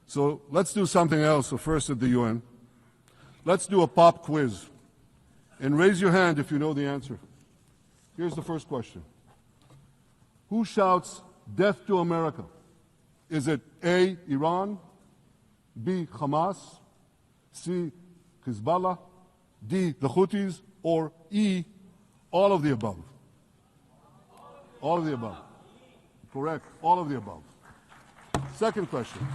So let's do something else, first at the UN. Let's do a pop quiz. And raise your hand if you know the answer. Here's the first question. Who shouts death to America? Is it A, Iran, B, Hamas, C, Hezbollah, D, the Houthis, or E, all of the above? All of the above. Correct. All of the above. Second question.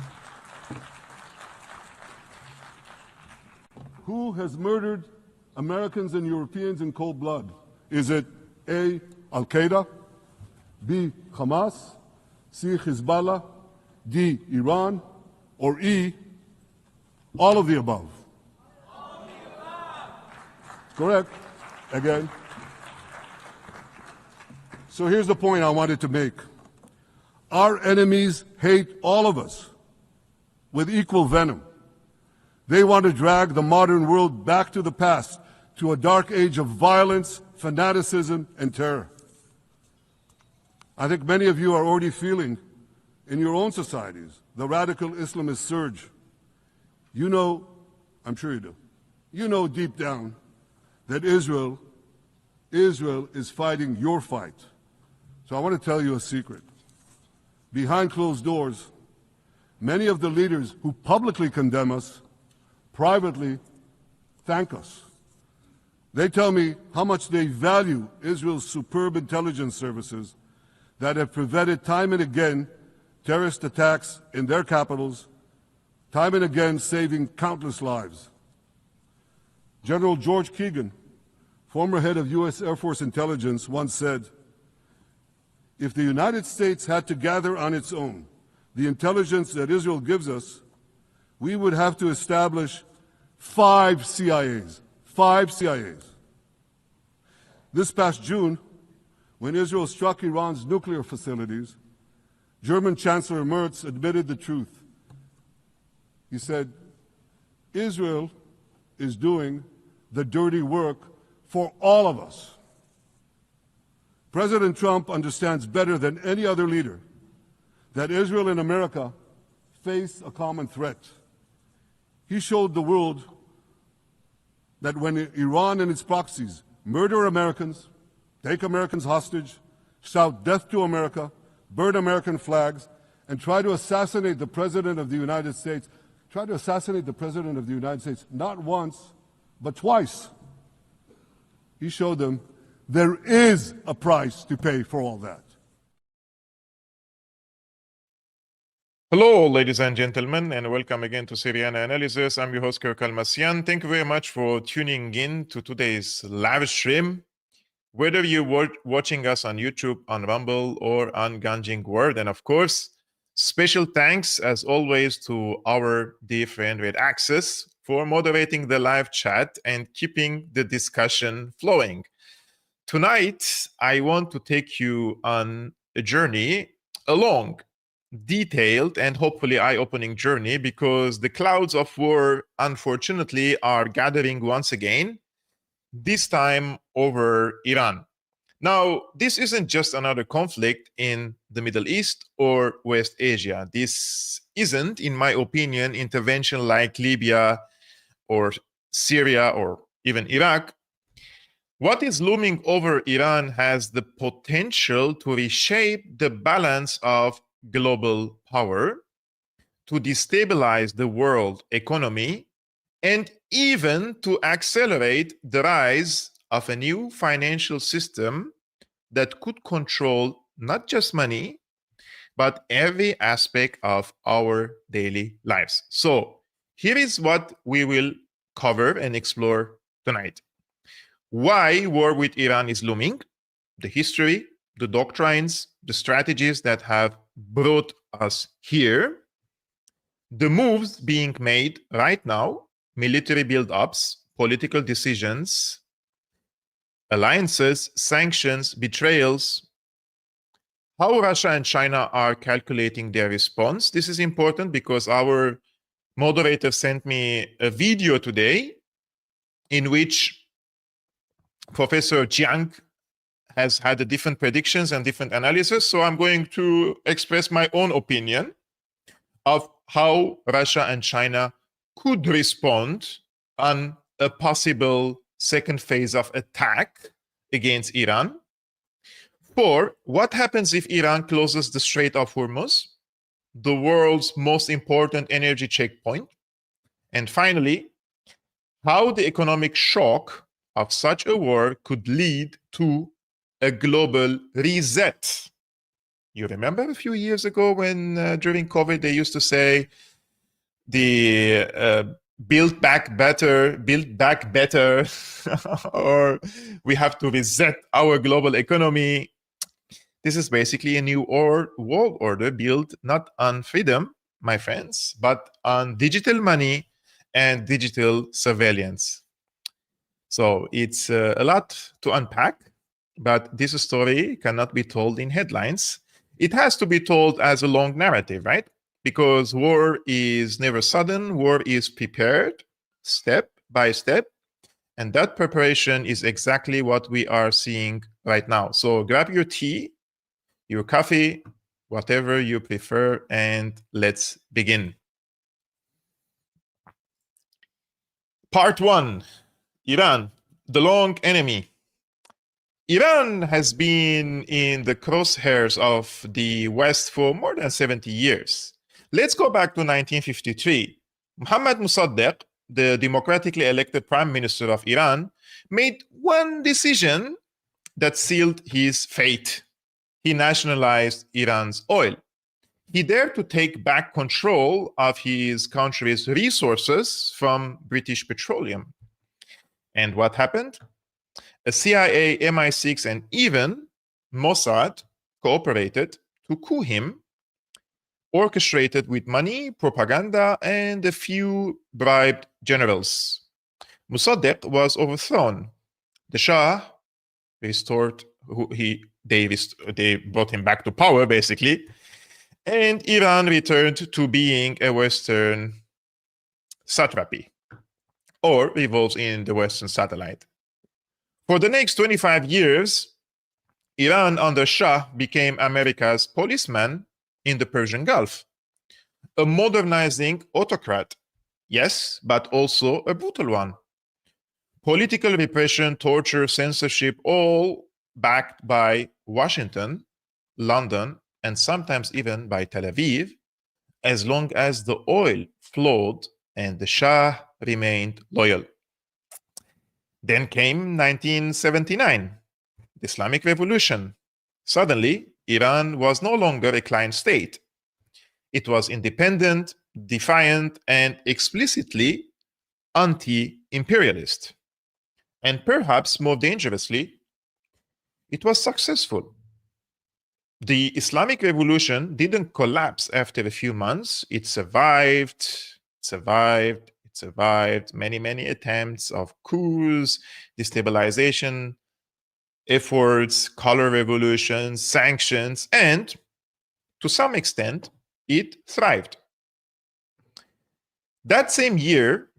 Who has murdered Americans and Europeans in cold blood? Is it A, Al-Qaeda, B, Hamas, C, Hezbollah, D, Iran, or E, all of the above? All of the above. Correct. Again. So here's the point I wanted to make. Our enemies hate all of us with equal venom. They want to drag the modern world back to the past, to a dark age of violence, fanaticism, and terror. I think many of you are already feeling in your own societies the radical Islamist surge. You know, I'm sure you do, you know deep down that Israel is fighting your fight. So I want to tell you a secret. Behind closed doors, many of the leaders who publicly condemn us privately thank us. They tell me how much they value Israel's superb intelligence services that have prevented time and again terrorist attacks in their capitals, time and again saving countless lives. General George Keegan, former head of U.S. Air Force intelligence, once said, "If the United States had to gather on its own the intelligence that Israel gives us, we would have to establish 5 CIAs. 5 CIAs. This past June, when Israel struck Iran's nuclear facilities, German Chancellor Merz admitted the truth. He said, Israel is doing the dirty work for all of us. President Trump understands better than any other leader that Israel and America face a common threat. He showed the world that when Iran and its proxies murder Americans, take Americans hostage, shout death to America, burn American flags, and try to assassinate the President of the United States, not once, but twice. He showed them there is a price to pay for all that. Hello, ladies and gentlemen, and welcome again to Syriana Analysis. I'm your host, Kevork Almassian. Thank you very much for tuning in to today's live stream. Whether you're watching us on YouTube, on Rumble, or on Ganjing World, and of course, special thanks, as always, to our dear friend Red Access for moderating the live chat and keeping the discussion flowing. Tonight, I want to take you on a journey, a long, detailed, and hopefully eye-opening journey, because the clouds of war, unfortunately, are gathering once again, this time over Iran. Now, this isn't just another conflict in the Middle East or West Asia. This isn't, in my opinion, intervention like Libya or Syria or even Iraq. What is looming over Iran has the potential to reshape the balance of global power, to destabilize the world economy, and even to accelerate the rise of a new financial system that could control not just money, but every aspect of our daily lives. So here is what we will cover and explore tonight. Why war with Iran is looming, the history, the doctrines, the strategies that have brought us here, the moves being made right now, military build-ups, political decisions, alliances, sanctions, betrayals, how Russia and China are calculating their response. This is important because our moderator sent me a video today in which Professor Jiang has had different predictions and different analysis. So I'm going to express my own opinion of how Russia and China could respond on a possible second phase of attack against Iran. 4, what happens if Iran closes the Strait of Hormuz, the world's most important energy checkpoint? And finally, how the economic shock of such a war could lead to a global reset. You remember a few years ago when during COVID they used to say the build back better, or we have to reset our global economy. This is basically a new world order built not on freedom, my friends, but on digital money and digital surveillance. So it's a lot to unpack, but this story cannot be told in headlines. It has to be told as a long narrative, right? Because war is never sudden, war is prepared step by step, and that preparation is exactly what we are seeing right now. So grab your tea, your coffee, whatever you prefer, and let's begin. Part 1, Iran, the long enemy. Iran has been in the crosshairs of the West for more than 70 years. Let's go back to 1953. Mohammad Mossadegh, the democratically elected prime minister of Iran, made one decision that sealed his fate. He nationalized Iran's oil. He dared to take back control of his country's resources from British petroleum. And what happened? A CIA, MI6, and even Mossad cooperated to coup him, orchestrated with money, propaganda, and a few bribed generals. Mossadegh was overthrown. The Shah restored, they brought him back to power, basically, and Iran returned to being a Western satrapy, or revolves in the Western satellite. For the next 25 years, Iran under Shah became America's policeman in the Persian Gulf, a modernizing autocrat, yes, but also a brutal one. Political repression, torture, censorship, all backed by Washington, London, and sometimes even by Tel Aviv, as long as the oil flowed and the Shah remained loyal. Then came 1979, the Islamic Revolution. Suddenly, Iran was no longer a client state. It was independent, defiant, and explicitly anti-imperialist. And perhaps more dangerously, it was successful. The Islamic Revolution didn't collapse after a few months. It survived many attempts of coups, destabilization efforts, color revolutions, sanctions, and to some extent, it thrived. That same year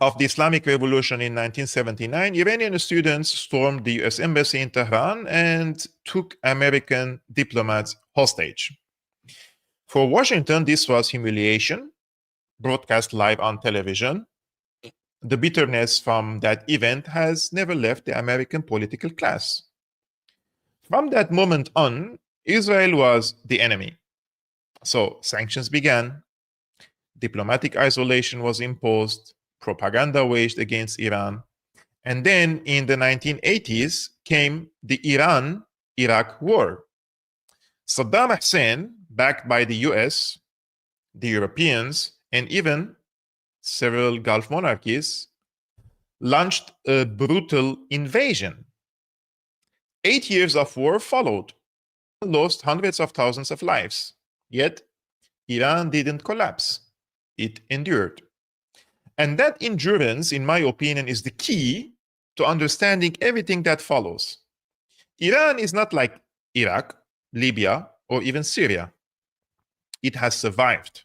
of the Islamic Revolution in 1979, Iranian students stormed the US Embassy in Tehran and took American diplomats hostage. For Washington, this was humiliation, broadcast live on television. The bitterness from that event has never left the American political class. From that moment on, Israel was the enemy. So sanctions began, diplomatic isolation was imposed, propaganda waged against Iran, and then in the 1980s came the Iran-Iraq War. Saddam Hussein, backed by the US, the Europeans, and even several Gulf monarchies, launched a brutal invasion. 8 years of war followed, lost hundreds of thousands of lives. Yet, Iran didn't collapse. It endured. And that endurance, in my opinion, is the key to understanding everything that follows. Iran is not like Iraq, Libya, or even Syria. It has survived.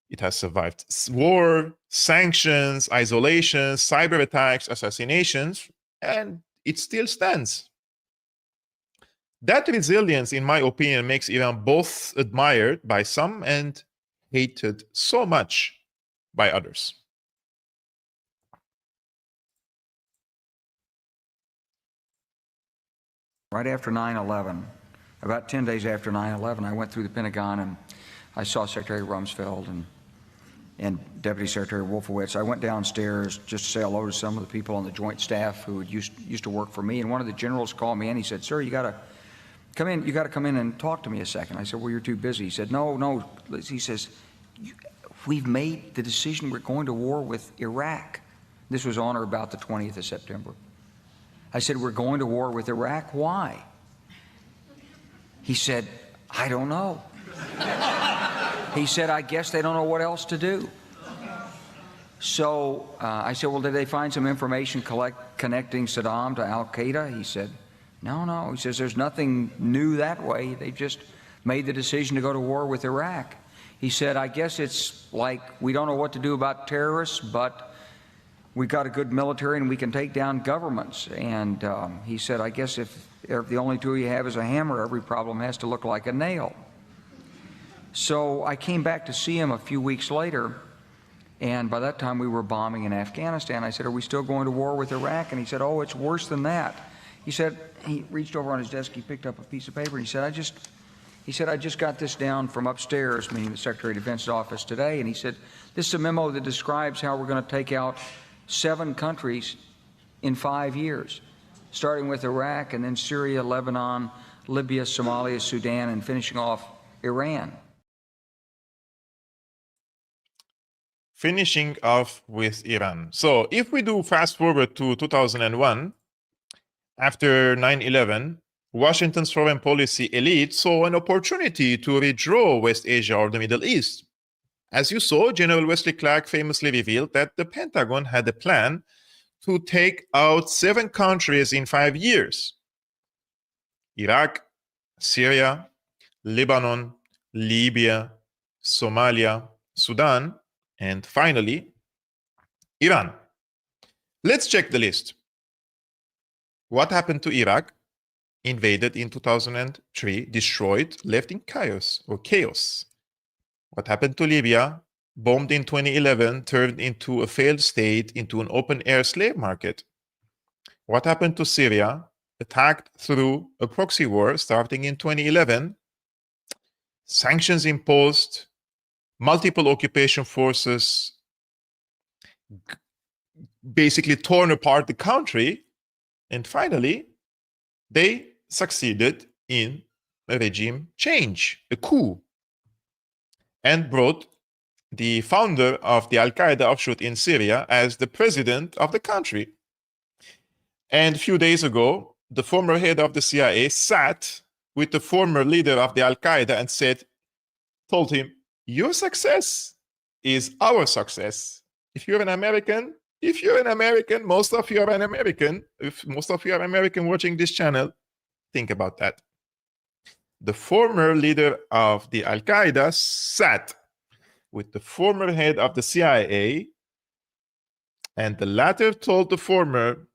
It has survived war, sanctions, isolation, cyber attacks, assassinations, and it still stands. That resilience, in my opinion, makes Iran both admired by some and hated so much by others? Right after 9/11, about 10 days after 9/11, I went through the Pentagon and I saw Secretary Rumsfeld and Deputy Secretary Wolfowitz. I went downstairs just to say hello to some of the people on the Joint Staff who used to work for me. And one of the generals called me and he said, "Sir, you got to come in. You got to come in and talk to me a second." I said, "Well, you're too busy." He said, "No." He says, "We've made the decision. We're going to war with Iraq." This was on or about the 20th of September. I said, "We're going to war with Iraq. Why?" He said, "I don't know." He said, "I guess they don't know what else to do." So I said, "Well, did they find some information connecting Saddam to Al-Qaeda?" He said, No. He says, "There's nothing new that way. They just made the decision to go to war with Iraq." He said, "I guess it's like we don't know what to do about terrorists, but we've got a good military and we can take down governments." And he said, "I guess if the only tool you have is a hammer, every problem has to look like a nail." So I came back to see him a few weeks later, and by that time we were bombing in Afghanistan. I said, "Are we still going to war with Iraq?" And he said, "Oh, it's worse than that." He said, he reached over on his desk, he picked up a piece of paper, and he said, I just got this down from upstairs," meaning the Secretary of Defense's office today, and he said, "This is a memo that describes how we're going to take out 7 countries in 5 years, starting with Iraq and then Syria, Lebanon, Libya, Somalia, Sudan, and finishing off Iran." Finishing off with Iran. So if we do fast forward to 2001, after 9/11, Washington's foreign policy elite saw an opportunity to redraw West Asia or the Middle East. As you saw, General Wesley Clark famously revealed that the Pentagon had a plan to take out 7 countries in 5 years: Iraq, Syria, Lebanon, Libya, Somalia, Sudan, and finally, Iran. Let's check the list. What happened to Iraq? Invaded in 2003, destroyed, left in chaos. What happened to Libya? Bombed in 2011, turned into a failed state, into an open-air slave market. What happened to Syria? Attacked through a proxy war starting in 2011. Sanctions imposed, multiple occupation forces basically torn apart the country, and finally, they succeeded in a regime change, a coup, and brought the founder of the Al-Qaeda offshoot in Syria as the president of the country. And a few days ago, the former head of the CIA sat with the former leader of the Al-Qaeda and told him, "Your success is our success. If you're an American, most of you are an American. If most of you are American watching this channel, think about that." The former leader of the Al-Qaeda sat with the former head of the CIA, and the latter told the former,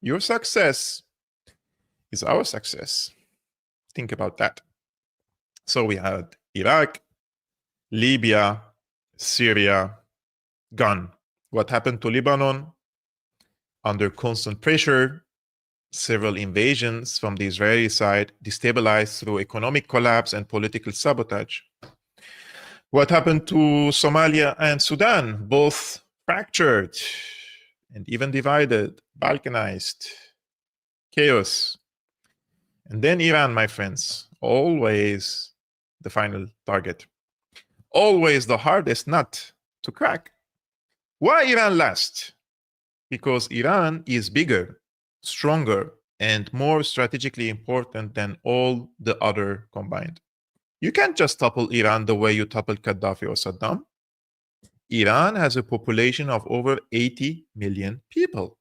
"Your success is our success." Think about that. So we had Iraq, Libya, Syria, gone. What happened to Lebanon? Under constant pressure, several invasions from the Israeli side, destabilized through economic collapse and political sabotage. What happened to Somalia and Sudan? Both fractured and even divided, balkanized, chaos. And then Iran, my friends, always the final target. Always the hardest nut to crack. Why Iran last? Because Iran is bigger, stronger, and more strategically important than all the other combined. You can't just topple Iran the way you toppled Gaddafi or Saddam. Iran has a population of over 80 million people.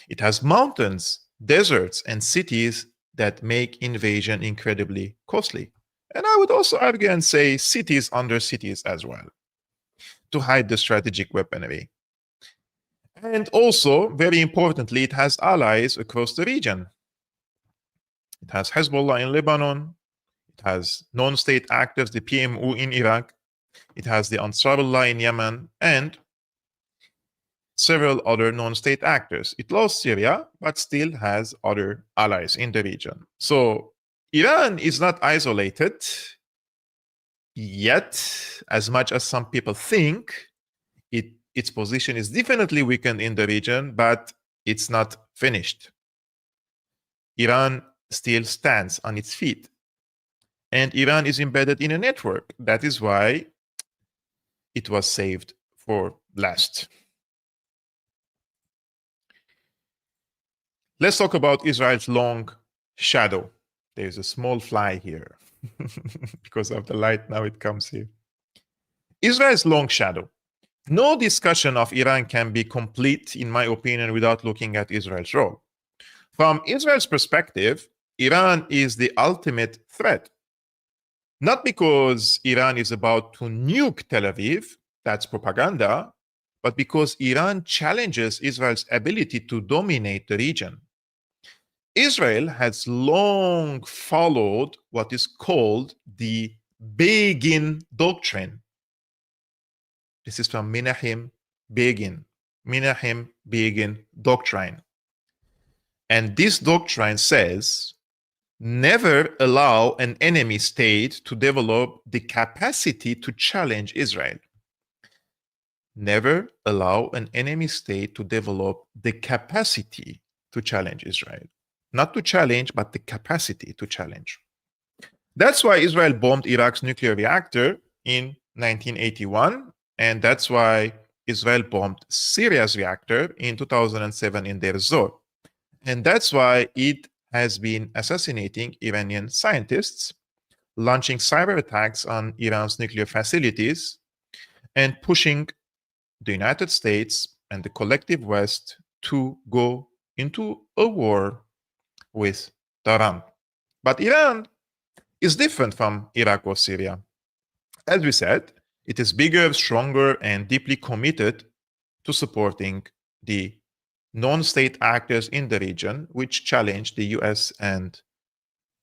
It has mountains, deserts, and cities that make invasion incredibly costly. And I would also argue and say cities under cities as well, to hide the strategic weaponry. And also, very importantly, it has allies across the region. It has Hezbollah in Lebanon. It has non-state actors, the PMO in Iraq. It has the Ansarullah in Yemen and several other non-state actors. It lost Syria, but still has other allies in the region. So Iran is not isolated yet, as much as some people think. Its position is definitely weakened in the region, but it's not finished. Iran still stands on its feet. And Iran is embedded in a network. That is why it was saved for last. Let's talk about Israel's long shadow. There's a small fly here. Because of the light, now it comes here. Israel's long shadow. No discussion of Iran can be complete, in my opinion, without looking at Israel's role. From Israel's perspective, Iran is the ultimate threat. Not because Iran is about to nuke Tel Aviv, that's propaganda, but because Iran challenges Israel's ability to dominate the region. Israel has long followed what is called the Begin Doctrine. This is from Menachem Begin Doctrine. And this doctrine says, never allow an enemy state to develop the capacity to challenge Israel. Never allow an enemy state to develop the capacity to challenge Israel. Not to challenge, but the capacity to challenge. That's why Israel bombed Iraq's nuclear reactor in 1981, and that's why Israel bombed Syria's reactor in 2007 in Deir Zor. And that's why it has been assassinating Iranian scientists, launching cyber attacks on Iran's nuclear facilities, and pushing the United States and the collective West to go into a war with Tehran. But Iran is different from Iraq or Syria. As we said, it is bigger, stronger, and deeply committed to supporting the non-state actors in the region which challenge the US and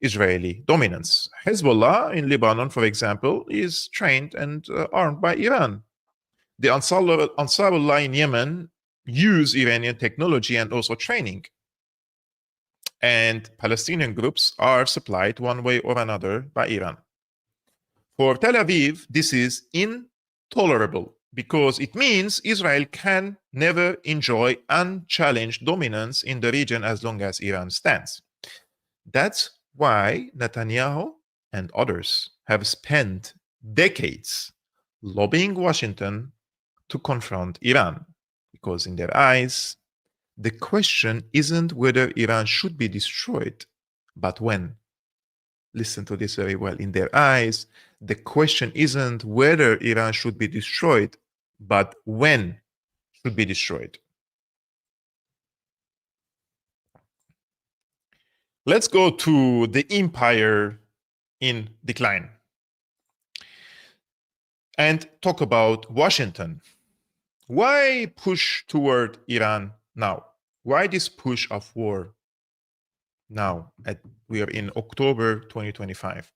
Israeli dominance. Hezbollah in Lebanon, for example, is trained and armed by Iran. The Ansarullah in Yemen use Iranian technology and also training. And Palestinian groups are supplied one way or another by Iran. For Tel Aviv, this is intolerable because it means Israel can never enjoy unchallenged dominance in the region as long as Iran stands. That's why Netanyahu and others have spent decades lobbying Washington to confront Iran, because in their eyes, the question isn't whether Iran should be destroyed, but when. Listen to this very well. In their eyes, the question isn't whether Iran should be destroyed, but when should be destroyed. Let's go to the empire in decline and talk about Washington. Why push toward Iran now? Why this push of war now? We are in October 2025.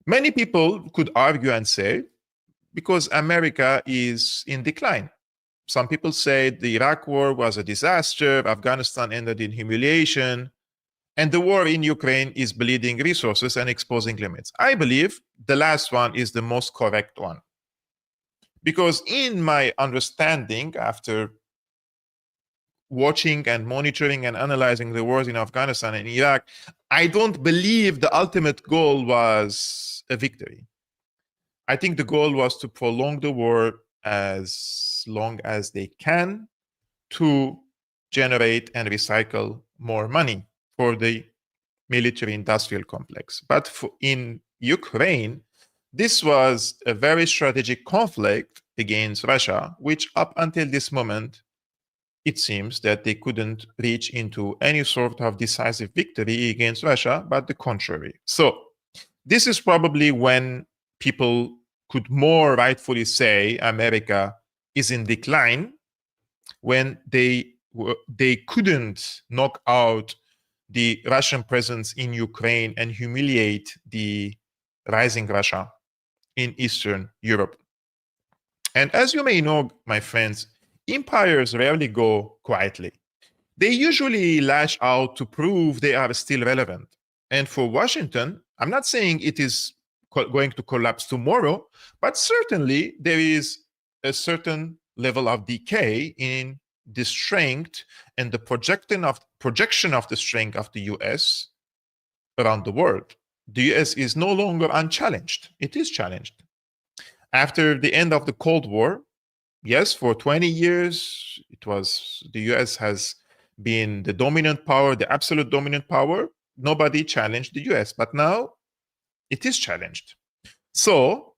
Many people could argue and say, because America is in decline. Some people say the Iraq war was a disaster, Afghanistan ended in humiliation, and the war in Ukraine is bleeding resources and exposing limits. I believe the last one is the most correct one. Because in my understanding, after watching and monitoring and analyzing the wars in Afghanistan and Iraq, I don't believe the ultimate goal was a victory. I think the goal was to prolong the war as long as they can to generate and recycle more money for the military-industrial complex. But in Ukraine, this was a very strategic conflict against Russia, which up until this moment, it seems that they couldn't reach into any sort of decisive victory against Russia, but the contrary. So this is probably when people could more rightfully say America is in decline, when they couldn't knock out the Russian presence in Ukraine and humiliate the rising Russia. in Eastern Europe. And as you may know, my friends, empires rarely go quietly. They usually lash out to prove they are still relevant. And for Washington, I'm not saying it is going to collapse tomorrow, but certainly there is a certain level of decay in the strength and the projection of the strength of the US around the world. The US is no longer unchallenged. It is challenged. After the end of the Cold War, yes, for 20 years, the US has been the dominant power, the absolute dominant power. Nobody challenged the US, but now it is challenged. So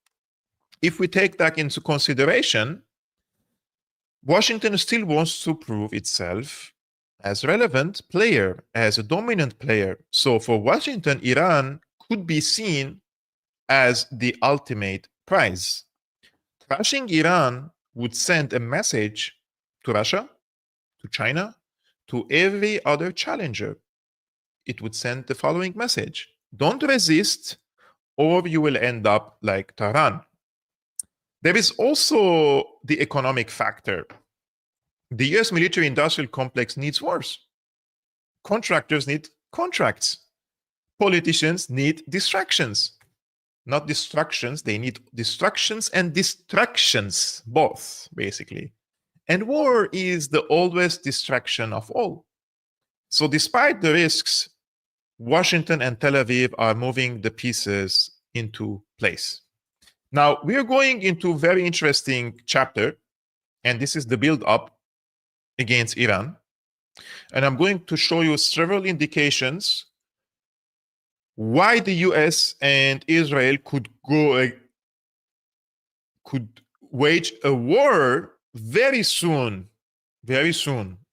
if we take that into consideration, Washington still wants to prove itself as a relevant player, as a dominant player. So for Washington, Iran could be seen as the ultimate prize. Crushing Iran would send a message to Russia, to China, to every other challenger. It would send the following message: don't resist, or you will end up like Tehran. There is also the economic factor. The US military industrial complex needs wars. Contractors need contracts. Politicians need distractions. Not distractions, they need distractions and distractions, both, basically. And war is the oldest distraction of all. So despite the risks, Washington and Tel Aviv are moving the pieces into place. Now, we are going into a very interesting chapter, and this is the build-up against Iran. And I'm going to show you several indications why the US and Israel could wage a war very soon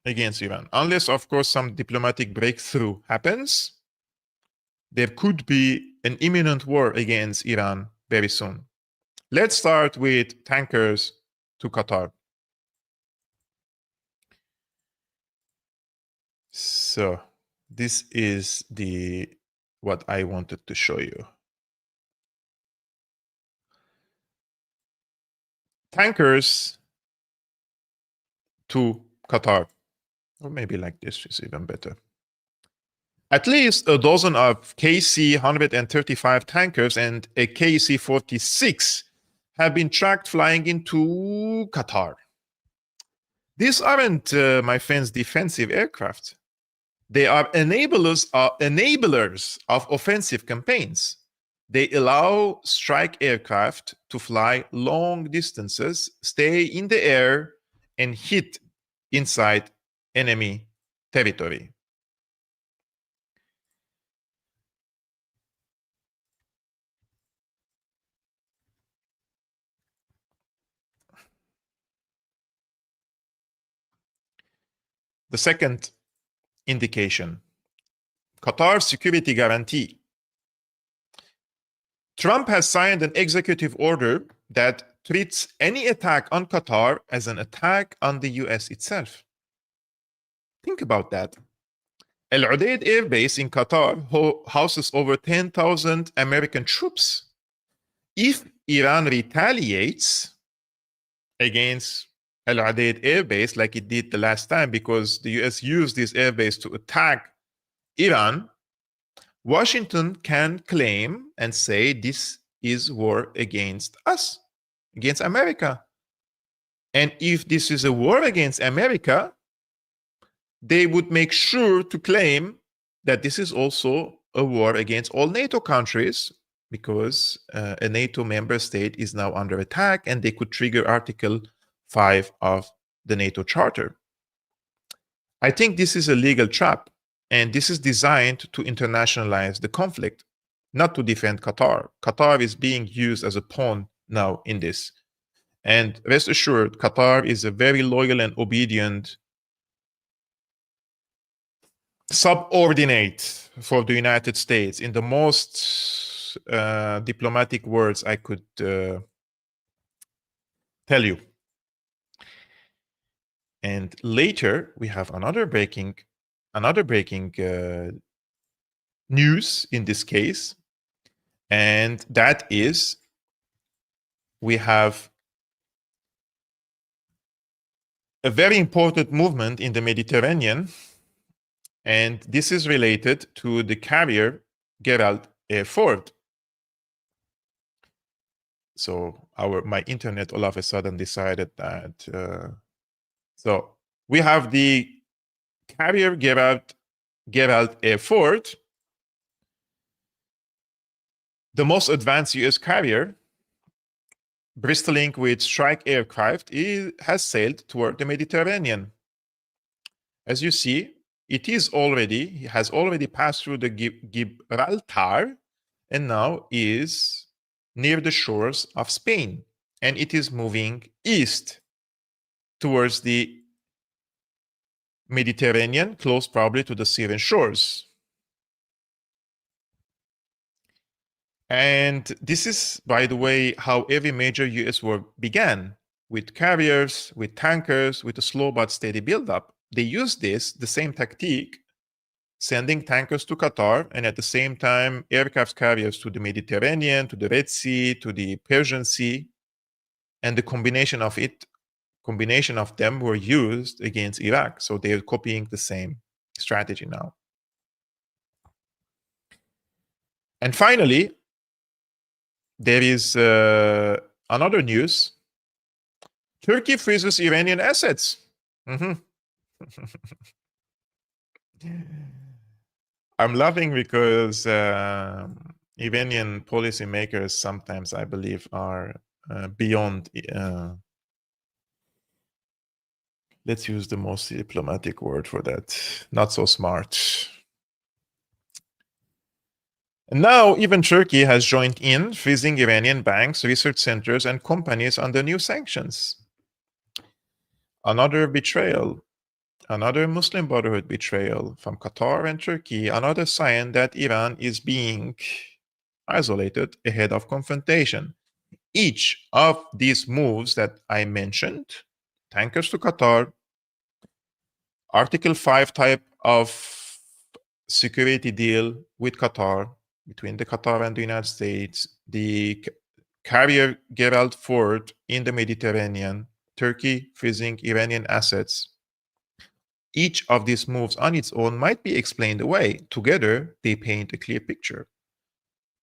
against Iran. Unless, of course, some diplomatic breakthrough happens, there could be an imminent war against Iran very soon. Let's start with tankers to Qatar. So this is what I wanted to show you. Tankers to Qatar, or maybe like this is even better. At least a dozen of KC-135 tankers and a KC-46 have been tracked flying into Qatar. These aren't, my friends, defensive aircraft. They are enablers of offensive campaigns. They allow strike aircraft to fly long distances, stay in the air, and hit inside enemy territory. The second indication, Qatar's security guarantee. Trump has signed an executive order that treats any attack on Qatar as an attack on the US itself. Think about that. Al Udeid Air Base in Qatar houses over 10,000 American troops. If Iran retaliates against Al Udeid Air Base like it did the last time, because the US used this air base to attack Iran, Washington can claim and say this is war against us, against America. And if this is a war against America, they would make sure to claim that this is also a war against all NATO countries, because a NATO member state is now under attack, and they could trigger Article 5 of the NATO Charter. I think this is a legal trap, and this is designed to internationalize the conflict, not to defend Qatar. Qatar is being used as a pawn now in this. And rest assured, Qatar is a very loyal and obedient subordinate for the United States in the most diplomatic words I could tell you. And later we have another breaking news in this case, and that is we have a very important movement in the Mediterranean, and this is related to the carrier Gerald R. Ford. So my internet all of a sudden decided that. So we have the carrier Gerald R. Ford, the most advanced US carrier, bristling with strike aircraft, has sailed toward the Mediterranean. As you see, it has already passed through the Gibraltar and now is near the shores of Spain, and it is moving east towards the Mediterranean, close probably to the Syrian shores. And this is, by the way, how every major US war began, with carriers, with tankers, with a slow but steady buildup. They used the same tactique, sending tankers to Qatar, and at the same time, aircraft carriers to the Mediterranean, to the Red Sea, to the Persian Sea. And the combination of them were used against Iraq. So they're copying the same strategy now. And finally, there is another news. Turkey freezes Iranian assets. I'm laughing because Iranian policymakers sometimes, I believe, are beyond, let's use the most diplomatic word for that, not so smart. And now even Turkey has joined in, freezing Iranian banks, research centers, and companies under new sanctions. Another betrayal, another Muslim Brotherhood betrayal from Qatar and Turkey, another sign that Iran is being isolated ahead of confrontation. Each of these moves that I mentioned, tankers to Qatar, Article 5 type of security deal with Qatar, between the Qatar and the United States, the carrier Gerald Ford in the Mediterranean, Turkey freezing Iranian assets. Each of these moves on its own might be explained away. Together, they paint a clear picture.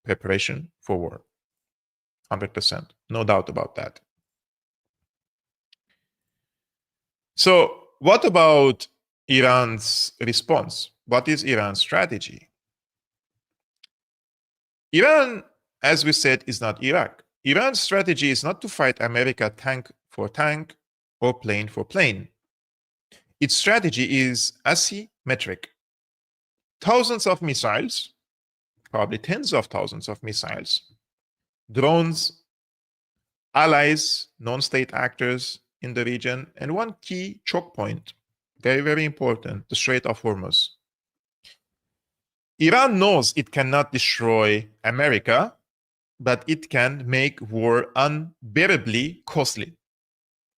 Preparation for war. 100%. No doubt about that. So, what about Iran's response? What is Iran's strategy? Iran, as we said, is not Iraq. Iran's strategy is not to fight America tank for tank or plane for plane. Its strategy is asymmetric. Thousands of missiles, probably tens of thousands of missiles, drones, allies, non-state actors in the region, and one key choke point, very, very important, the Strait of Hormuz. Iran knows it cannot destroy America, but it can make war unbearably costly.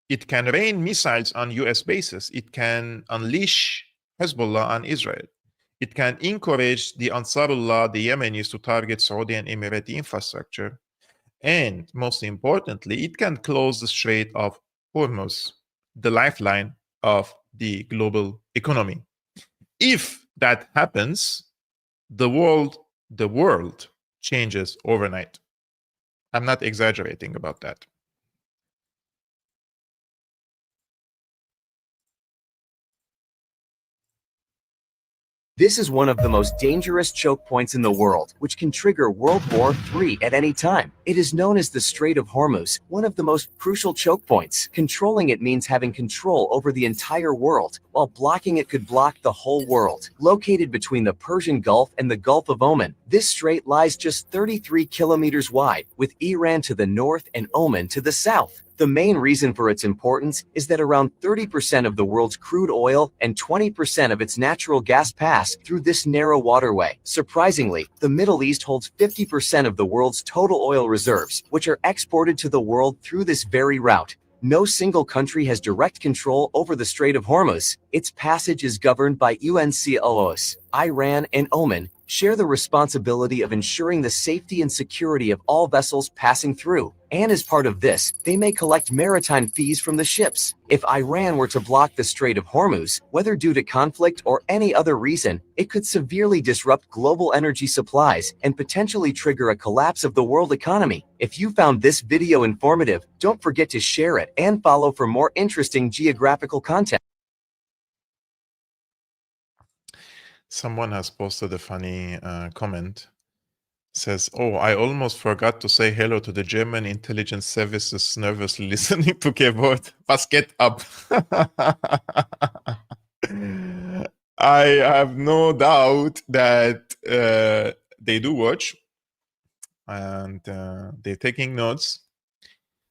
It can rain missiles on US bases. It can unleash Hezbollah on Israel. It can encourage the Ansarullah, the Yemenis, to target Saudi and Emirati infrastructure. And most importantly, it can close the Strait of Hormuz, the lifeline of the global economy. If that happens, the world changes overnight. I'm not exaggerating about that. This is one of the most dangerous choke points in the world, which can trigger World War III at any time. It is known as the Strait of Hormuz, one of the most crucial choke points. Controlling it means having control over the entire world, while blocking it could block the whole world. Located between the Persian Gulf and the Gulf of Oman, this strait lies just 33 kilometers wide, with Iran to the north and Oman to the south. The main reason for its importance is that around 30% of the world's crude oil and 20% of its natural gas pass through this narrow waterway. Surprisingly, the Middle East holds 50% of the world's total oil reserves, which are exported to the world through this very route. No single country has direct control over the Strait of Hormuz. Its passage is governed by UNCLOS, Iran and Oman share the responsibility of ensuring the safety and security of all vessels passing through. And as part of this, they may collect maritime fees from the ships. If Iran were to block the Strait of Hormuz, whether due to conflict or any other reason, it could severely disrupt global energy supplies and potentially trigger a collapse of the world economy. If you found this video informative, don't forget to share it and follow for more interesting geographical content. Someone has posted a funny comment. Says, oh, I almost forgot to say hello to the German intelligence services nervously listening to Kevork. Was geht ab? I have no doubt that they do watch and they're taking notes.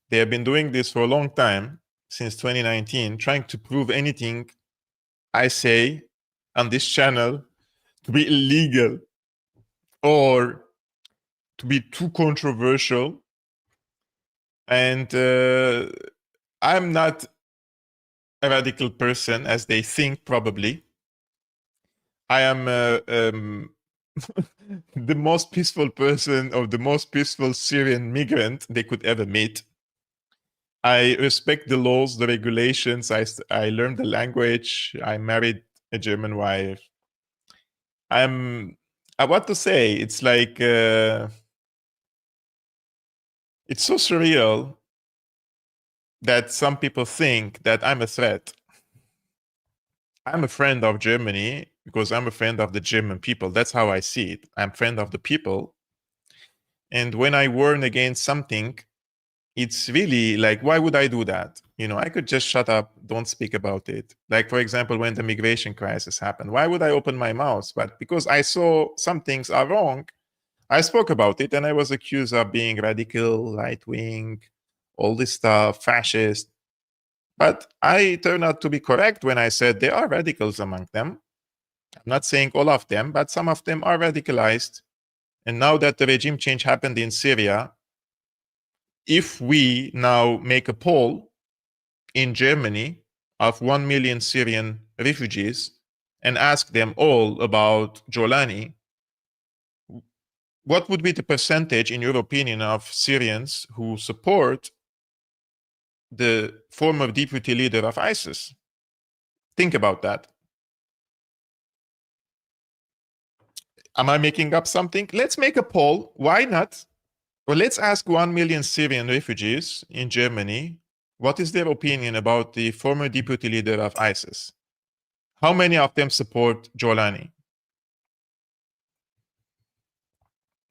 They have been doing this for a long time, since 2019, trying to prove anything I say on this channel to be illegal or to be too controversial. And I'm not a radical person as they think, probably. I am the most peaceful person or the most peaceful Syrian migrant they could ever meet. I respect the laws, the regulations. I learned the language. I married a German wife. I want to say, it's like, it's so surreal that some people think that I'm a threat. I'm a friend of Germany because I'm a friend of the German people. That's how I see it. I'm a friend of the people. And when I warn against something, it's really like, why would I do that? You know, I could just shut up, don't speak about it. Like, for example, when the migration crisis happened, why would I open my mouth? But because I saw some things are wrong, I spoke about it, and I was accused of being radical, right-wing, all this stuff, fascist. But I turned out to be correct when I said there are radicals among them. I'm not saying all of them, but some of them are radicalized. And now that the regime change happened in Syria, if we now make a poll in Germany of 1 million Syrian refugees and ask them all about Jolani, what would be the percentage, in your opinion, of Syrians who support the former deputy leader of ISIS? Think about that. Am I making up something? Let's make a poll. Why not? Well, let's ask 1 million Syrian refugees in Germany, what is their opinion about the former deputy leader of ISIS? How many of them support Jolani?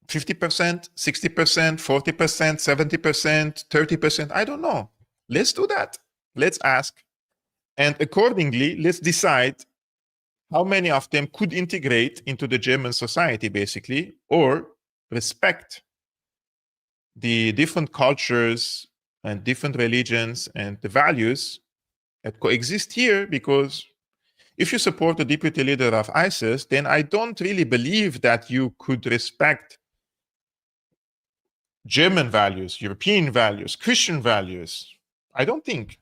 50%, 60%, 40%, 70%, 30%, I don't know. Let's do that. Let's ask. And accordingly, let's decide how many of them could integrate into the German society, basically, or respect the different cultures and different religions and the values that coexist here. Because if you support the deputy leader of ISIS, then I don't really believe that you could respect German values, European values, Christian values. I don't think.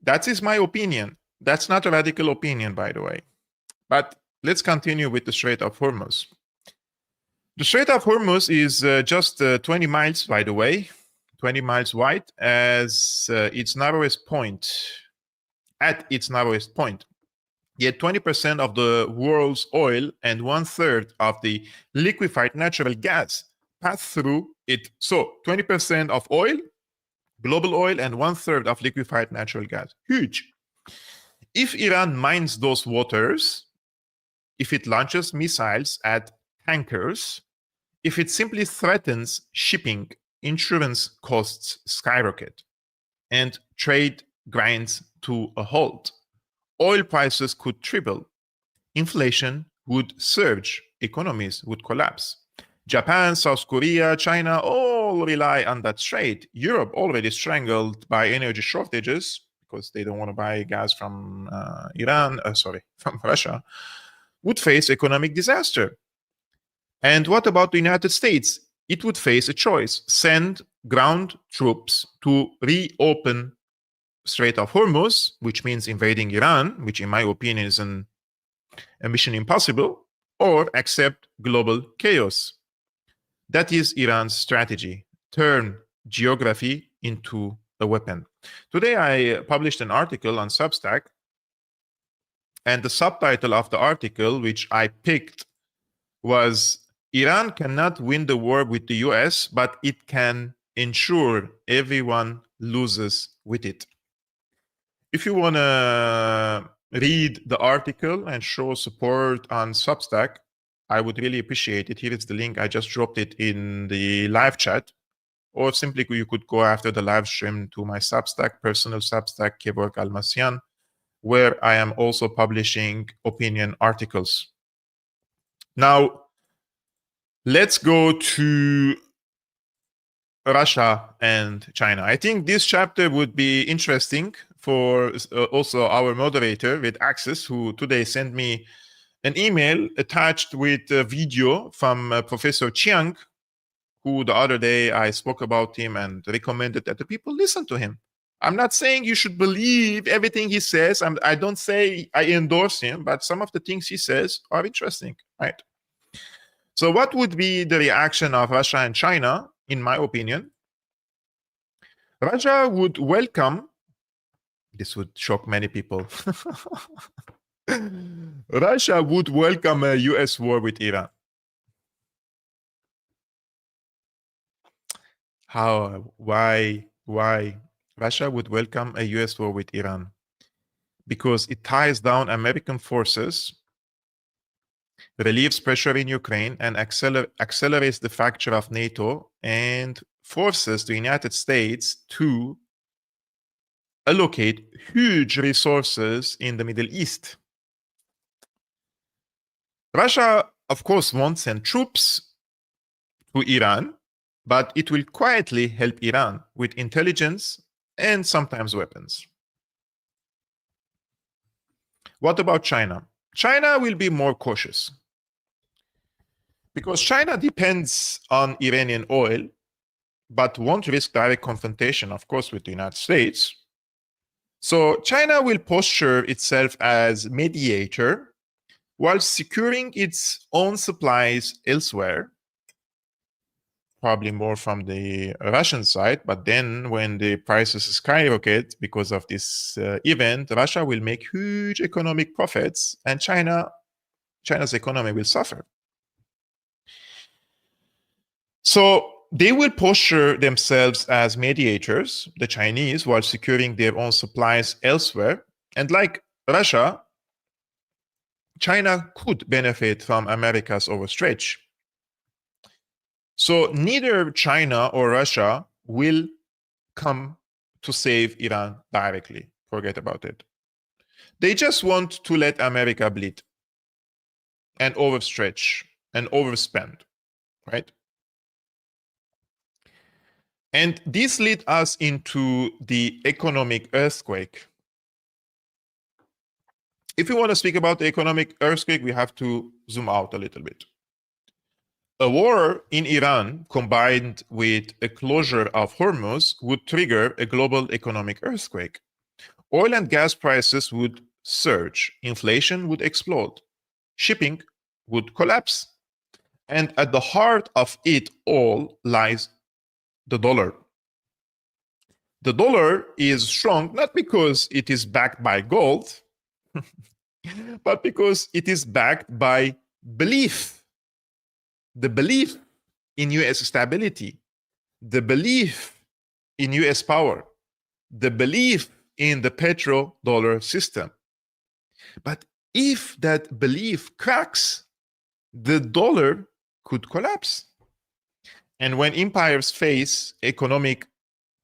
That is my opinion. That's not a radical opinion, by the way. But let's continue with the Strait of Hormuz. The Strait of Hormuz is just 20 miles, by the way, 20 miles wide as its narrowest point, at its narrowest point. Yet 20% of the world's oil and 1/3 of the liquefied natural gas pass through it. So 20% of oil, global oil, and 1/3 of liquefied natural gas. Huge. If Iran mines those waters, if it launches missiles at tankers, if it simply threatens shipping, insurance costs skyrocket, and trade grinds to a halt. Oil prices could triple. Inflation would surge. Economies would collapse. Japan, South Korea, China all rely on that strait. Europe, already strangled by energy shortages because they don't want to buy gas from from Russia, would face economic disaster. And what about the United States? It would face a choice: send ground troops to reopen Strait of Hormuz, which means invading Iran, which in my opinion is an a mission impossible, or accept global chaos. That is Iran's strategy: turn geography into a weapon. Today, I published an article on Substack, and the subtitle of the article, which I picked, was Iran cannot win the war with the US, but it can ensure everyone loses with it. If you want to read the article and show support on Substack, I would really appreciate it. Here is the link. I just dropped it in the live chat. Or simply you could go after the live stream to my Substack, personal Substack, Kevork Almassian, where I am also publishing opinion articles. Now, let's go to Russia and China. I think this chapter would be interesting for also our moderator with Access, who today sent me an email attached with a video from Professor Chiang, who the other day I spoke about him and recommended that the people listen to him. I'm not saying you should believe everything he says. I don't say I endorse him, but some of the things he says are interesting, right? So what would be the reaction of Russia and China, in my opinion? Russia would welcome, this would shock many people, Russia would welcome a US war with Iran. How? Why? Russia would welcome a US war with Iran? Because it ties down American forces, relieves pressure in Ukraine, and accelerates the fracture of NATO, and forces the United States to allocate huge resources in the Middle East. Russia, of course, won't send troops to Iran, but it will quietly help Iran with intelligence and sometimes weapons. What about China? China will be more cautious because China depends on Iranian oil, but won't risk direct confrontation, of course, with the United States. So China will posture itself as mediator while securing its own supplies elsewhere, probably more from the Russian side. But then when the prices skyrocket because of this event, Russia will make huge economic profits and China's economy will suffer. So they will posture themselves as mediators, the Chinese, while securing their own supplies elsewhere. And like Russia, China could benefit from America's overstretch. So neither China or Russia will come to save Iran directly. Forget about it. They just want to let America bleed and overstretch and overspend, right? And this led us into the economic earthquake. If we want to speak about the economic earthquake, we have to zoom out a little bit. A war in Iran combined with a closure of Hormuz would trigger a global economic earthquake. Oil and gas prices would surge, inflation would explode, shipping would collapse, and at the heart of it all lies the dollar. The dollar is strong not because it is backed by gold, but because it is backed by belief. The belief in US stability, the belief in US power, the belief in the petrodollar system. But if that belief cracks, the dollar could collapse. And when empires face economic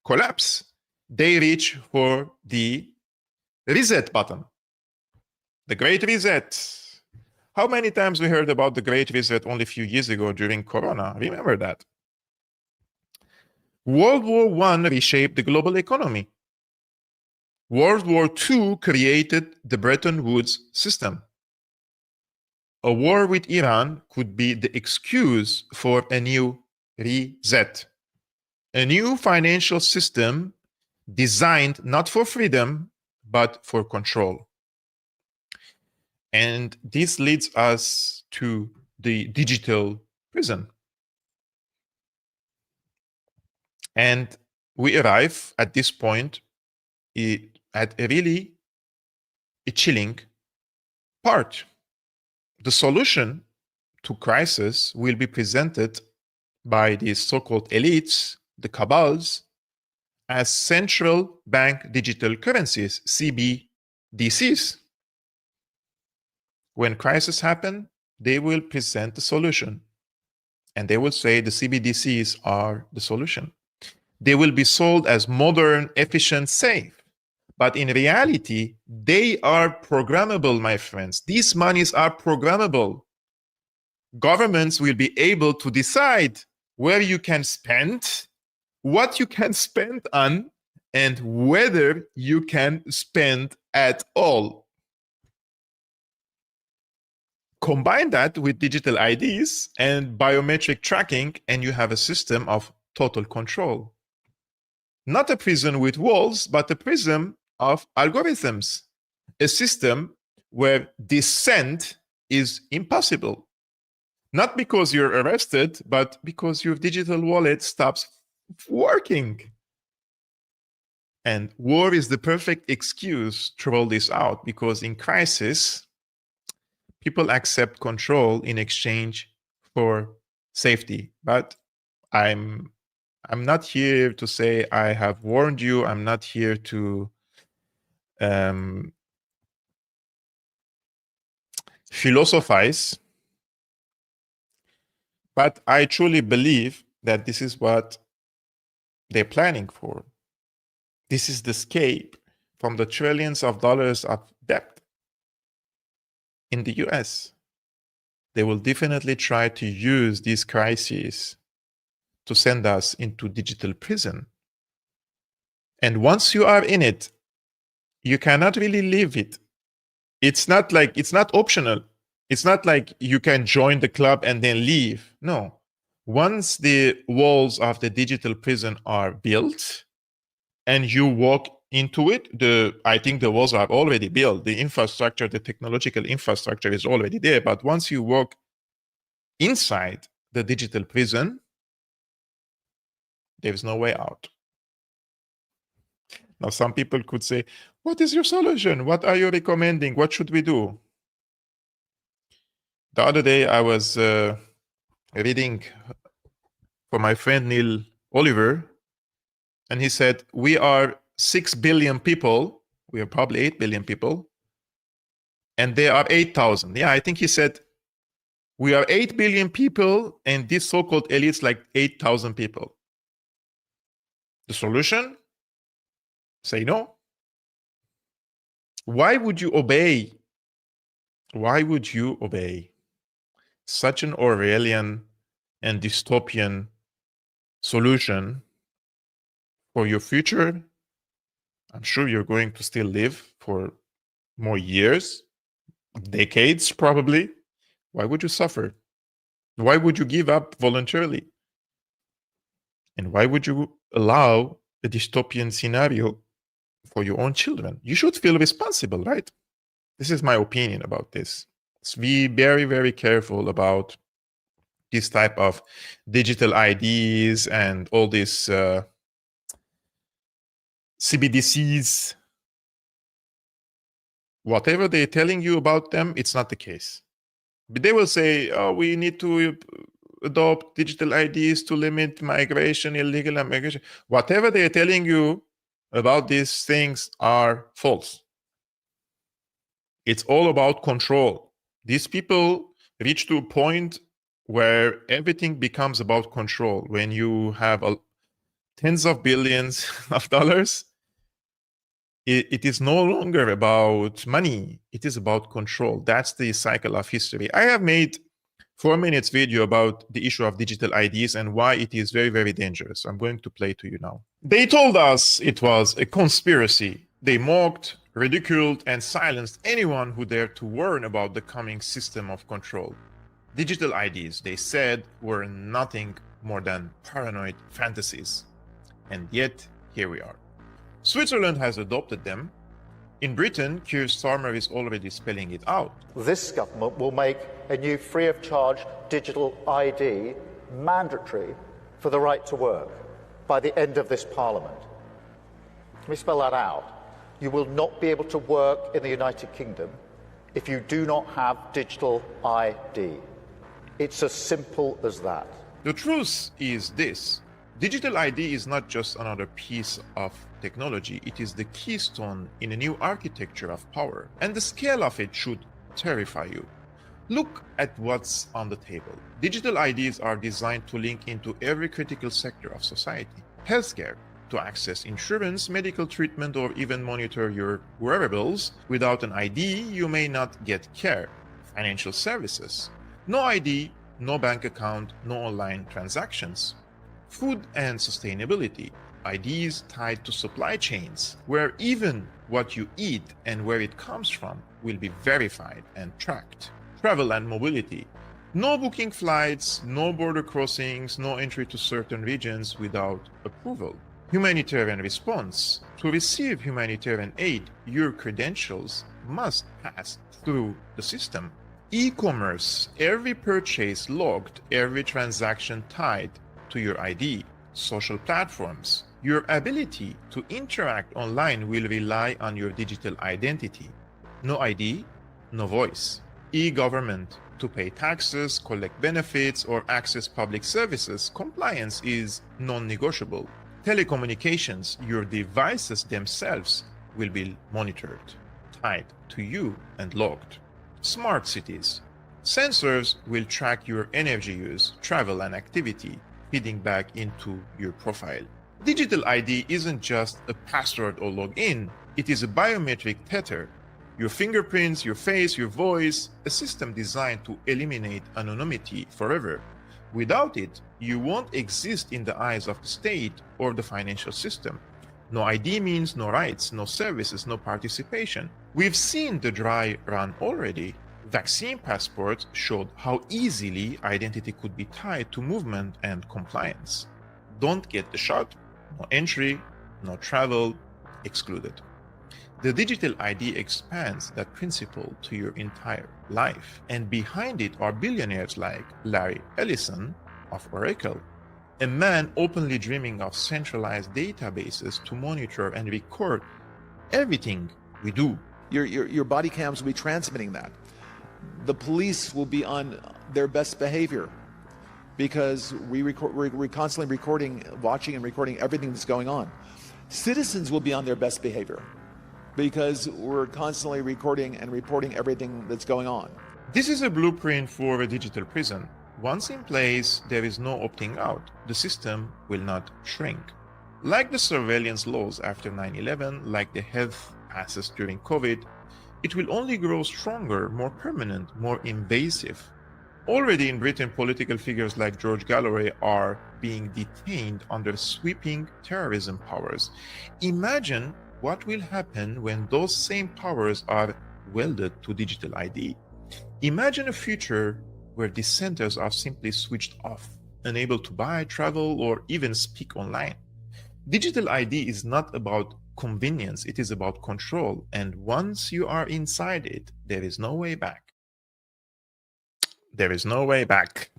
collapse, they reach for the reset button, the Great Reset. How many times we heard about the Great Reset only a few years ago during Corona? Remember that. World War I reshaped the global economy. World War II created the Bretton Woods system. A war with Iran could be the excuse for a new reset. A new financial system designed not for freedom, but for control. And this leads us to the digital prison. And we arrive at this point at a really chilling part. The solution to crisis will be presented by these so-called elites, the cabals, as central bank digital currencies, CBDCs. When crises happen, they will present the solution. And they will say the CBDCs are the solution. They will be sold as modern, efficient, safe. But in reality, they are programmable, my friends. These monies are programmable. Governments will be able to decide where you can spend, what you can spend on, and whether you can spend at all. Combine that with digital IDs and biometric tracking, and you have a system of total control. Not a prison with walls, but a prison of algorithms. A system where dissent is impossible. Not because you're arrested, but because your digital wallet stops working. And war is the perfect excuse to roll this out, because in crisis, people accept control in exchange for safety. But I'm not here to say I have warned you. I'm not here to philosophize. But I truly believe that this is what they're planning for. This is the escape from the trillions of dollars of debt in the US. They will definitely try to use these crises to send us into digital prison. And once you are in it, you cannot really leave it. It's not optional. It's not like you can join the club and then leave. No. Once the walls of the digital prison are built and you walk into it, I think the walls are already built. The infrastructure, the technological infrastructure is already there. But once you walk inside the digital prison, there's no way out. Now, some people could say, what is your solution? What are you recommending? What should we do? The other day, I was reading for my friend Neil Oliver, and he said, we are 6 billion people. We are probably 8 billion people. And there are 8,000. Yeah, I think he said, we are 8 billion people, and this so-called elites like 8,000 people. The solution? Say no. Why would you obey? Why would you obey such an Orwellian and dystopian solution for your future? I'm sure you're going to still live for more years, decades probably. Why would you suffer? Why would you give up voluntarily? And why would you allow a dystopian scenario for your own children? You should feel responsible, right? This is my opinion about this. Let's be very, very careful about this type of digital IDs and all these CBDCs. Whatever they're telling you about them, it's not the case. But they will say, oh, we need to adopt digital IDs to limit migration, illegal migration. Whatever they're telling you about these things are false. It's all about control. These people reach to a point where everything becomes about control. When you have tens of billions of dollars, it is no longer about money. It is about control. That's the cycle of history. I have made 4 minutes video about the issue of digital IDs and why it is very, very dangerous. I'm going to play to you now. They told us it was a conspiracy. They mocked, ridiculed, and silenced anyone who dared to warn about the coming system of control. Digital IDs, they said, were nothing more than paranoid fantasies. And yet, here we are. Switzerland has adopted them. In Britain, Keir Starmer is already spelling it out. This government will make a new free of charge digital ID mandatory for the right to work by the end of this Parliament. Let me spell that out. You will not be able to work in the United Kingdom if you do not have digital ID. It's as simple as that. The truth is this. Digital ID is not just another piece of technology, it is the keystone in a new architecture of power, and the scale of it should terrify you. Look at what's on the table. Digital IDs are designed to link into every critical sector of society. Healthcare, to access insurance, medical treatment, or even monitor your wearables. Without an ID, you may not get care. Financial services. No ID, no bank account, no online transactions. Food and sustainability. IDs tied to supply chains, where even what you eat and where it comes from will be verified and tracked. Travel and mobility. No booking flights, no border crossings, no entry to certain regions without approval. Humanitarian response. To receive humanitarian aid, your credentials must pass through the system. E-commerce. Every purchase logged, every transaction tied to your ID. Social platforms. Your ability to interact online will rely on your digital identity. No ID, no voice. E-government. To pay taxes, collect benefits, or access public services, compliance is non-negotiable. Telecommunications. Your devices themselves will be monitored, tied to you and logged. Smart cities. Sensors will track your energy use, travel, and activity, feeding back into your profile. Digital ID isn't just a password or login, it is a biometric tether. Your fingerprints, your face, your voice, a system designed to eliminate anonymity forever. Without it, you won't exist in the eyes of the state or the financial system. No ID means no rights, no services, no participation. We've seen the dry run already. Vaccine passports showed how easily identity could be tied to movement and compliance. Don't get the shot, no entry, no travel, excluded. The digital ID expands that principle to your entire life. And behind it are billionaires like Larry Ellison of Oracle, a man openly dreaming of centralized databases to monitor and record everything we do. Your body cams will be transmitting that. The police will be on their best behavior because we're constantly recording, watching and recording everything that's going on. Citizens will be on their best behavior because we're constantly recording and reporting everything that's going on. This is a blueprint for a digital prison. Once in place, there is no opting out. The system will not shrink. Like the surveillance laws after 9/11, like the health passes during COVID, it will only grow stronger, more permanent, more invasive. Already in Britain, political figures like George Galloway are being detained under sweeping terrorism powers. Imagine what will happen when those same powers are welded to digital ID. Imagine a future where dissenters are simply switched off, unable to buy, travel, or even speak online. Digital ID is not about convenience, it is about control. And once you are inside it, there is no way back. There is no way back.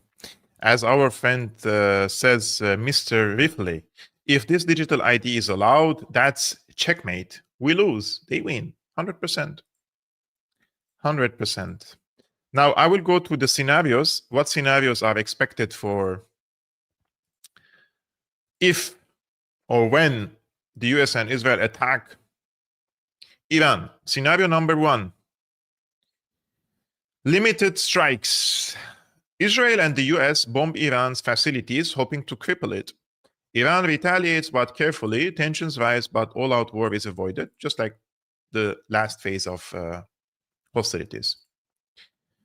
As our friend says, Mr. Ripley, if this digital ID is allowed, that's checkmate. We lose, they win, 100%. 100%. Now, I will go to the scenarios. What scenarios are expected for if or when the US and Israel attack Iran? Scenario number 1. Limited strikes. Israel and the US bomb Iran's facilities, hoping to cripple it. Iran retaliates, but carefully. Tensions rise, but all-out war is avoided, just like the last phase of hostilities.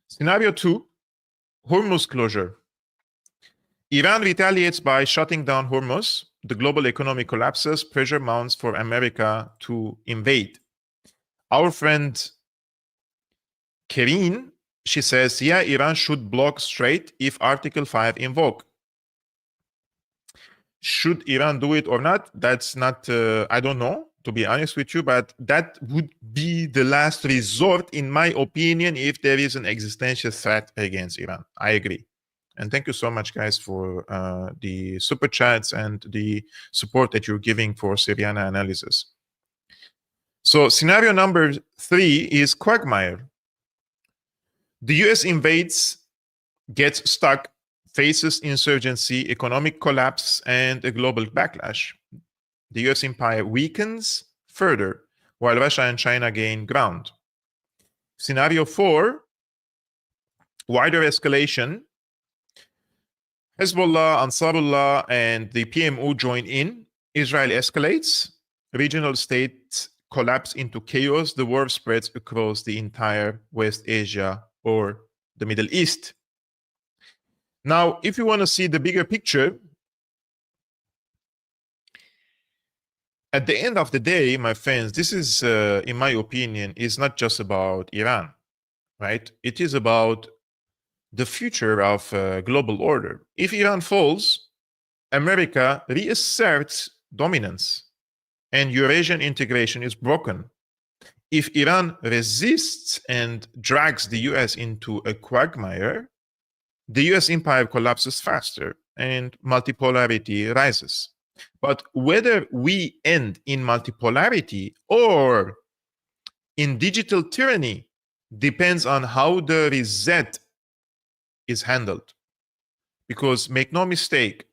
Scenario 2, Hormuz closure. Iran retaliates by shutting down Hormuz. The global economy collapses. Pressure mounts for America to invade. Our friend Kereen, she says, yeah, Iran should block Strait if Article 5 invoked. Should Iran do it or not? That's not, I don't know. to be honest with you, but that would be the last resort, in my opinion, if there is an existential threat against Iran. I agree. And thank you so much, guys, for the super chats and the support that you're giving for Syriana Analysis. So scenario number 3 is quagmire. The US invades, gets stuck, faces insurgency, economic collapse, and a global backlash. The US empire weakens further, while Russia and China gain ground. Scenario 4, wider escalation. Hezbollah, Ansarullah, and the PMO join in. Israel escalates. Regional states collapse into chaos. The war spreads across the entire West Asia or the Middle East. Now, if you want to see the bigger picture, at the end of the day, my friends, this is, in my opinion, is not just about Iran, right? It is about the future of global order. If Iran falls, America reasserts dominance and Eurasian integration is broken. If Iran resists and drags the US into a quagmire, the US empire collapses faster and multipolarity rises. But whether we end in multipolarity or in digital tyranny depends on how the reset is handled. Because make no mistake,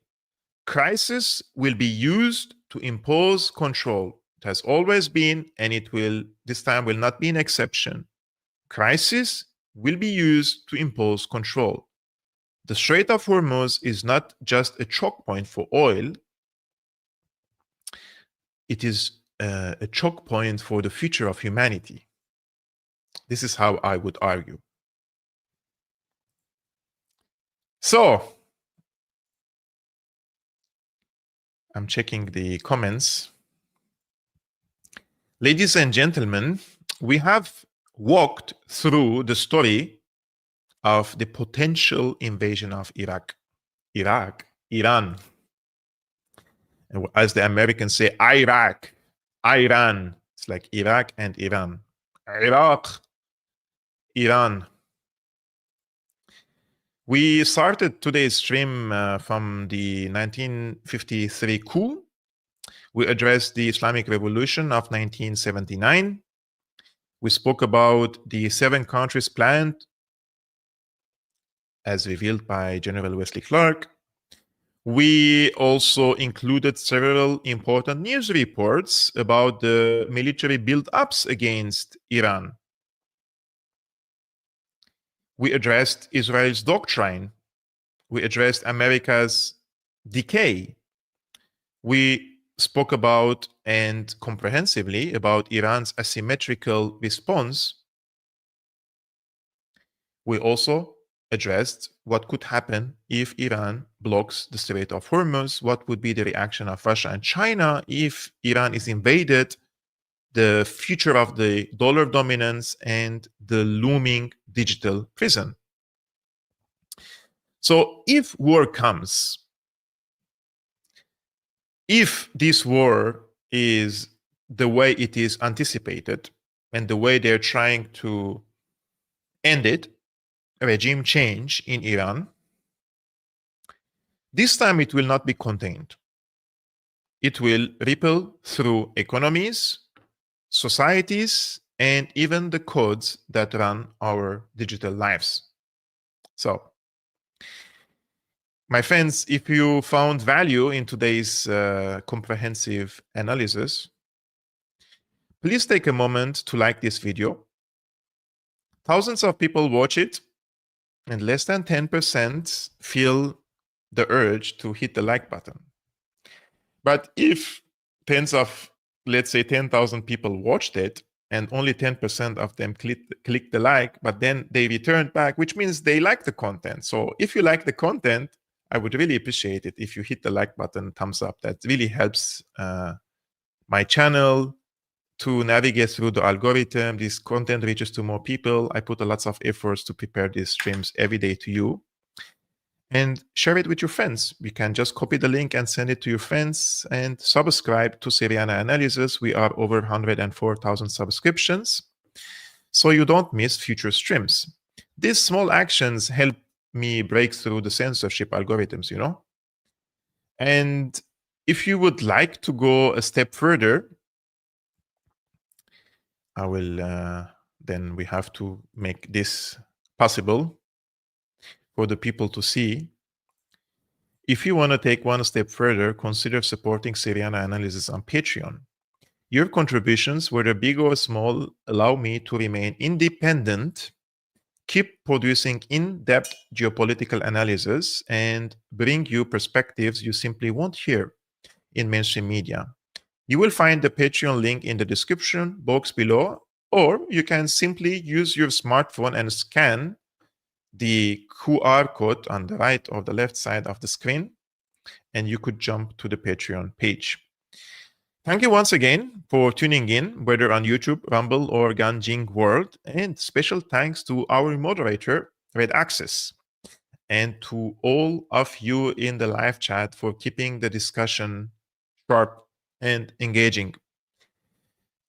crisis will be used to impose control. It has always been, and it will, this time will not be an exception. Crisis will be used to impose control. The Strait of Hormuz is not just a choke point for oil. It is a choke point for the future of humanity. This is how I would argue. So, I'm checking the comments. Ladies and gentlemen, we have walked through the story of the potential invasion of Iran. And as the Americans say, Iraq, Iran. It's like Iraq and Iran. Iraq, Iran. We started today's stream from the 1953 coup. We addressed the Islamic Revolution of 1979. We spoke about the 7 countries planned as revealed by General Wesley Clark. We also included several important news reports about the military build-ups against Iran. We addressed Israel's doctrine. We addressed America's decay. We spoke about and comprehensively about Iran's asymmetrical response. We also addressed what could happen if Iran blocks the Strait of Hormuz, what would be the reaction of Russia and China if Iran is invaded, the future of the dollar dominance, and the looming digital prison. So if war comes, if this war is the way it is anticipated and the way they're trying to end it, a regime change in Iran, this time it will not be contained. It will ripple through economies, societies, and even the codes that run our digital lives. So, my friends, if you found value in today's comprehensive analysis, please take a moment to like this video. Thousands of people watch it, and less than 10% feel the urge to hit the like button. But if tens of, let's say 10,000 people watched it, and only 10% of them click the like, but then they returned back, which means they like the content. So if you like the content, I would really appreciate it if you hit the like button, thumbs up. That really helps my channel to navigate through the algorithm. This content reaches to more people. I put a lots of efforts to prepare these streams every day to you. and share it with your friends. You can just copy the link and send it to your friends, and subscribe to Syriana Analysis. We are over 104,000 subscriptions, so you don't miss future streams. These small actions help me break through the censorship algorithms, And if you would like to go a step further, I will, then we have to make this possible for the people to see. If you want to take one step further, consider supporting Syriana Analysis on Patreon. Your contributions, whether big or small, allow me to remain independent, keep producing in-depth geopolitical analysis, and bring you perspectives you simply won't hear in mainstream media. You will find the Patreon link in the description box below, or you can simply use your smartphone and scan the QR code on the right or the left side of the screen, and you could jump to the Patreon page. Thank you once again for tuning in, whether on YouTube, Rumble, or Ganjing World, and special thanks to our moderator, Red Access, and to all of you in the live chat for keeping the discussion sharp and engaging.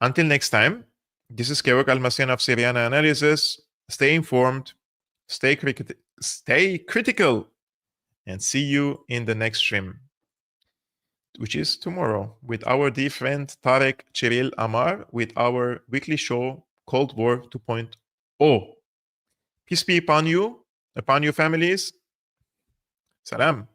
Until next time, this is Kevork Almassian of Syriana Analysis. Stay informed, stay critical, and see you in the next stream, which is tomorrow, with our dear friend Tarek Chiril Amar, with our weekly show, Cold War 2.0. Peace be upon you, upon your families. Salam.